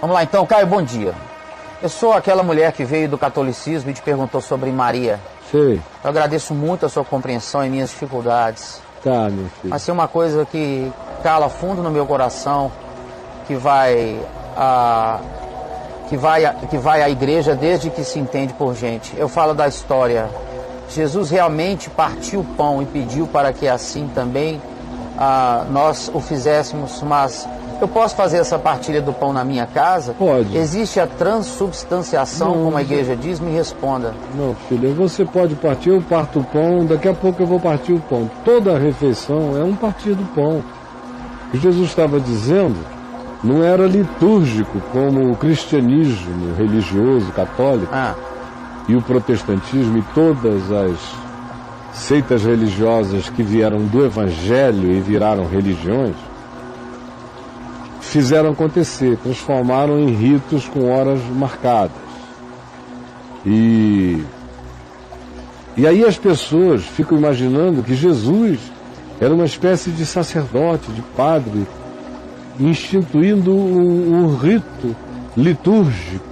Vamos lá então, Caio, bom dia. Eu sou aquela mulher que veio do catolicismo e te perguntou sobre Maria. Sei. Eu agradeço muito a sua compreensão em minhas dificuldades. Tá, meu filho. Mas tem uma coisa que cala fundo no meu coração, que vai à igreja desde que se entende por gente. Eu falo da história. Jesus realmente partiu o pão e pediu para que assim também nós o fizéssemos, mas eu posso fazer essa partilha do pão na minha casa? Pode. Existe a transubstanciação, como a igreja diz? Me responda. Não, filho, você pode partir, eu parto o pão, daqui a pouco eu vou partir o pão. Toda a refeição é um partir do pão. O que Jesus estava dizendo não era litúrgico, como o cristianismo religioso, católico, e o protestantismo e todas as seitas religiosas que vieram do Evangelho e viraram religiões, fizeram acontecer, transformaram em ritos com horas marcadas. E aí as pessoas ficam imaginando que Jesus era uma espécie de sacerdote, de padre, instituindo um rito litúrgico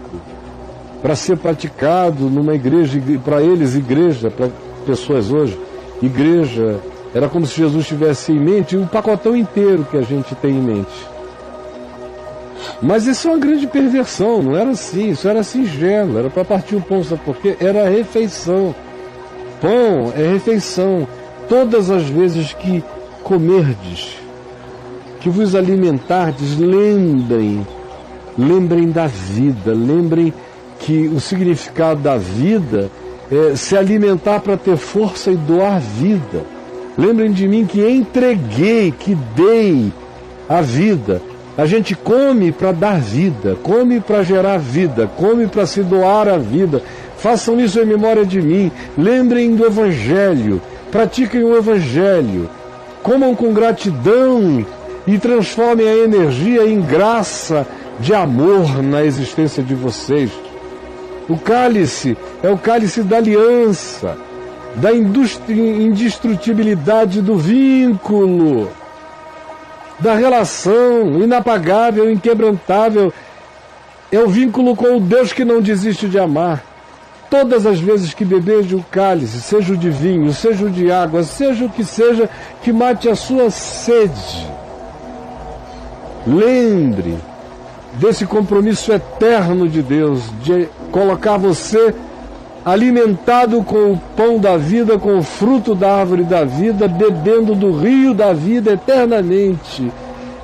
para ser praticado numa igreja, para eles igreja, para pessoas hoje, igreja, era como se Jesus tivesse em mente o pacotão inteiro que a gente tem em mente. Mas isso é uma grande perversão, não era assim, isso era singelo, era para partir o pão, sabe por quê? Era a refeição. Pão é refeição. Todas as vezes que comerdes, que vos alimentardes, lembrem da vida, lembrem que o significado da vida é se alimentar para ter força e doar vida. Lembrem de mim que entreguei, que dei a vida. A gente come para dar vida, come para gerar vida, come para se doar a vida. Façam isso em memória de mim. Lembrem do Evangelho, pratiquem o Evangelho, comam com gratidão e transformem a energia em graça de amor na existência de vocês. O cálice é o cálice da aliança, da indestrutibilidade do vínculo, da relação inapagável, inquebrantável. É o vínculo com o Deus que não desiste de amar. Todas as vezes que bebeis o cálice, seja o de vinho, seja o de água, seja o que mate a sua sede, lembre desse compromisso eterno de Deus, de colocar você alimentado com o pão da vida, com o fruto da árvore da vida, bebendo do rio da vida eternamente,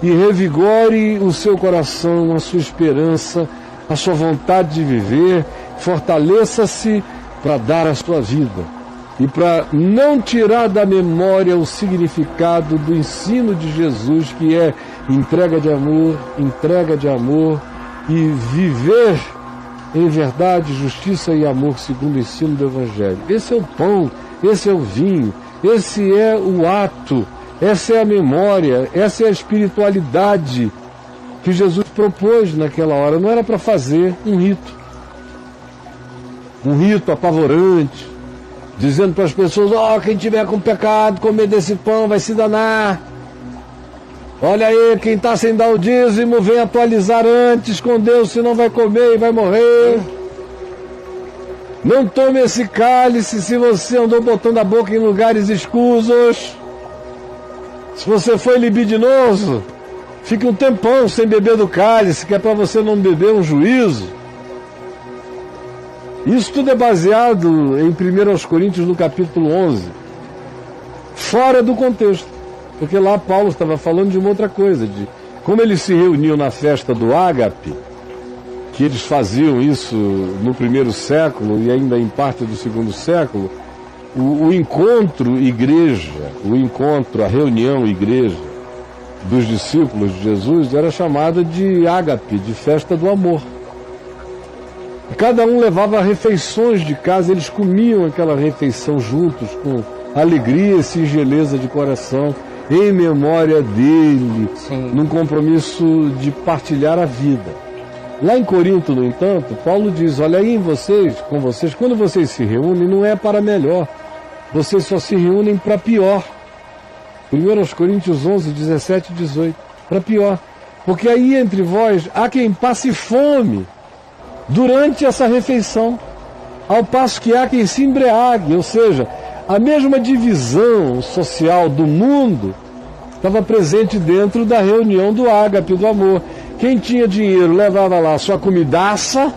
e revigore o seu coração, a sua esperança, a sua vontade de viver, fortaleça-se para dar a sua vida e para não tirar da memória o significado do ensino de Jesus, que é entrega de amor e viver em verdade, justiça e amor segundo o ensino do Evangelho. Esse é o pão, esse é o vinho, esse é o ato, essa é a memória, essa é a espiritualidade que Jesus propôs naquela hora. Não era para fazer um rito apavorante, dizendo para as pessoas: quem tiver com pecado, comer desse pão vai se danar. Olha aí, quem está sem dar o dízimo, vem atualizar antes com Deus, senão vai comer e vai morrer. Não tome esse cálice se você andou botando a boca em lugares escusos. Se você foi libidinoso, fique um tempão sem beber do cálice, que é para você não beber um juízo. Isso tudo é baseado em 1 Coríntios, no capítulo 11, fora do contexto. Porque lá Paulo estava falando de uma outra coisa, de como eles se reuniam na festa do Ágape, que eles faziam isso no primeiro século e ainda em parte do segundo século. O encontro igreja, a reunião igreja dos discípulos de Jesus era chamada de Ágape, de festa do amor. Cada um levava refeições de casa, eles comiam aquela refeição juntos, com alegria e singeleza de coração, em memória dele, Sim. Num compromisso de partilhar a vida. Lá em Corinto, no entanto, Paulo diz: olha aí com vocês, quando vocês se reúnem, não é para melhor, vocês só se reúnem para pior. 1 Coríntios 11, 17 e 18, para pior. Porque aí entre vós há quem passe fome durante essa refeição, ao passo que há quem se embriague. Ou seja, a mesma divisão social do mundo estava presente dentro da reunião do ágape, do amor. Quem tinha dinheiro levava lá sua comidaça,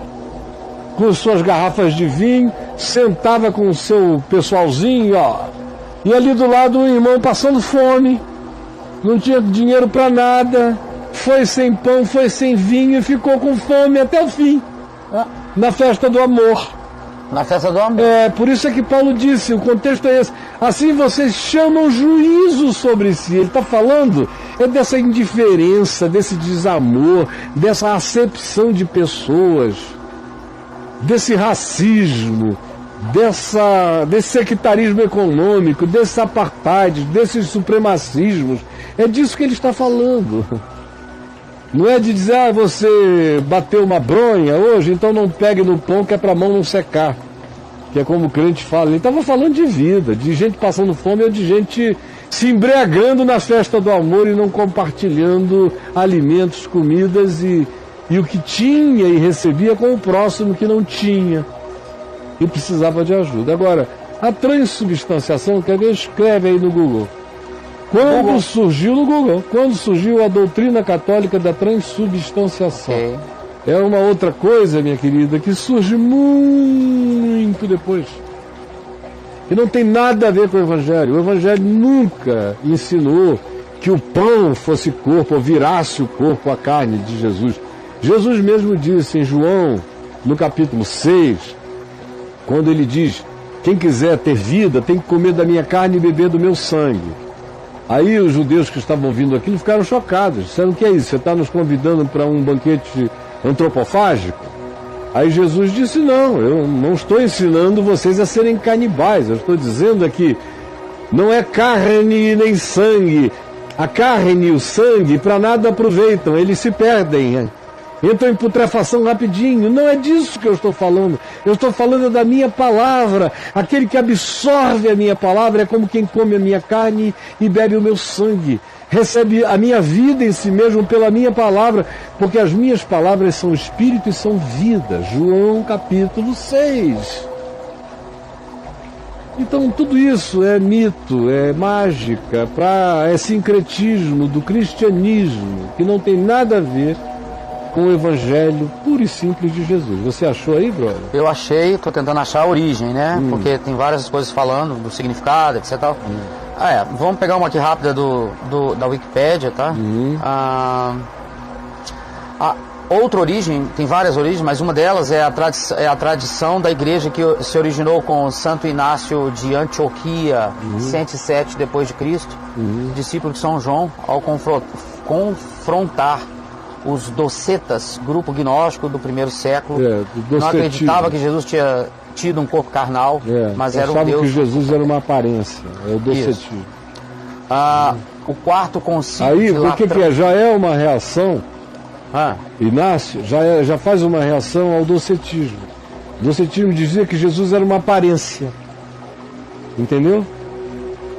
com suas garrafas de vinho, sentava com o seu pessoalzinho, ó, e ali do lado o irmão passando fome, não tinha dinheiro para nada, foi sem pão, foi sem vinho e ficou com fome até o fim, na festa do amor. Na festa do amor. Por isso é que Paulo disse, o contexto é esse, assim vocês chamam juízo sobre si. Ele está falando dessa indiferença, desse desamor, dessa acepção de pessoas, desse racismo, desse sectarismo econômico, desses apartheid, desses supremacismos. É disso que ele está falando. Não é de dizer, você bateu uma bronha hoje, então não pegue no pão que é para a mão não secar. Que é como o crente fala. Ele estava falando de vida, de gente passando fome ou de gente se embriagando na festa do amor e não compartilhando alimentos, comidas e o que tinha e recebia com o próximo que não tinha e precisava de ajuda. Agora, a transubstanciação, quer ver? Escreve aí no Google. Quando surgiu a doutrina católica da transubstanciação. Okay. É uma outra coisa, minha querida, que surge muito depois. E não tem nada a ver com o Evangelho. O Evangelho nunca ensinou que o pão fosse corpo, ou virasse o corpo, a carne de Jesus. Jesus mesmo disse em João, no capítulo 6, quando ele diz, quem quiser ter vida tem que comer da minha carne e beber do meu sangue. Aí os judeus que estavam ouvindo aquilo ficaram chocados. Disseram, o que é isso? Você está nos convidando para um banquete antropofágico? Aí Jesus disse, não, eu não estou ensinando vocês a serem canibais. Eu estou dizendo aqui, não é carne nem sangue. A carne e o sangue para nada aproveitam, eles se perdem. Entram em putrefação rapidinho. Não é disso que eu estou falando. Eu estou falando da minha palavra. Aquele que absorve a minha palavra é como quem come a minha carne e bebe o meu sangue. Recebe a minha vida em si mesmo pela minha palavra, porque as minhas palavras são espírito e são vida. João capítulo 6. Então tudo isso é mito, é mágica, é sincretismo do cristianismo, que não tem nada a ver com o Evangelho puro e simples de Jesus. Você achou aí, brother? Eu achei, estou tentando achar a origem, né? Porque tem várias coisas falando do significado, etc. Tal. Vamos pegar uma aqui rápida da Wikipédia, tá? A outra origem, tem várias origens, mas uma delas é a tradição da igreja que se originou com Santo Inácio de Antioquia, 107 depois de Cristo, discípulo de São João, ao confrontar os docetas, grupo gnóstico do primeiro século, não acreditava que Jesus tinha tido um corpo carnal, mas era um Deus. Que Jesus era uma aparência, é o docetismo. O quarto concílio aí, de o que é? Já é uma reação, Inácio já faz uma reação ao docetismo. O docetismo dizia que Jesus era uma aparência, entendeu?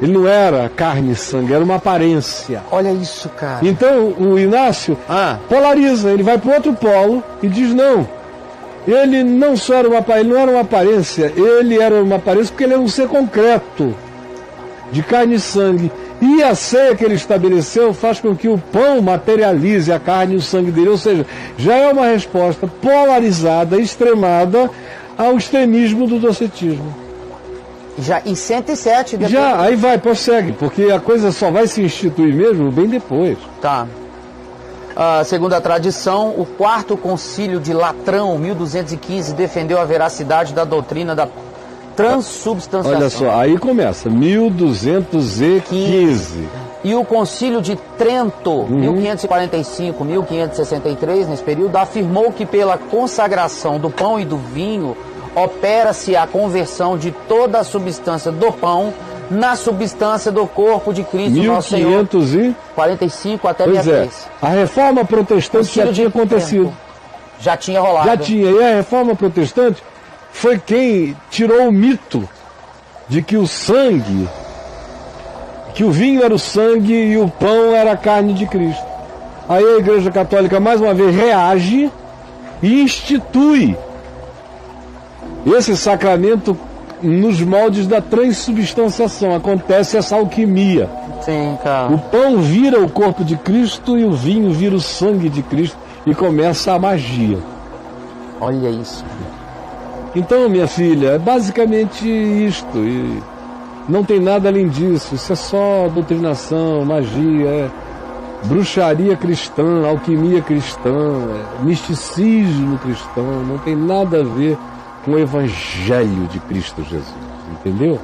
Ele não era carne e sangue, era uma aparência. Olha isso, cara. Então o Inácio polariza, ele vai para o outro polo e diz não. Ele não só era ele não era uma aparência, ele era uma aparência porque ele era um ser concreto, de carne e sangue. E a ceia que ele estabeleceu faz com que o pão materialize a carne e o sangue dele. Ou seja, já é uma resposta polarizada, extremada ao extremismo do docetismo. Já em 107 depois. Aí prossegue, porque a coisa só vai se instituir mesmo bem depois. Tá. Segundo a tradição, o quarto concílio de Latrão, 1215, defendeu a veracidade da doutrina da transubstanciação. Olha só, aí começa, 1215. E o concílio de Trento, 1545, 1563, nesse período, afirmou que pela consagração do pão e do vinho, opera-se a conversão de toda a substância do pão na substância do corpo de Cristo, nosso Senhor. 1545 até 63. A reforma protestante já tinha acontecido. Já tinha rolado. Já tinha. E a reforma protestante foi quem tirou o mito de que o sangue, que o vinho era o sangue e o pão era a carne de Cristo. Aí a Igreja Católica mais uma vez reage e institui esse sacramento nos moldes da transubstanciação. Acontece essa alquimia. Sim, cara. O pão vira o corpo de Cristo e o vinho vira o sangue de Cristo e começa a magia. Olha isso. Então, minha filha, é basicamente isto. E não tem nada além disso. Isso é só doutrinação, magia, bruxaria cristã, alquimia cristã, misticismo cristão. Não tem nada a ver com o Evangelho de Cristo Jesus. Entendeu?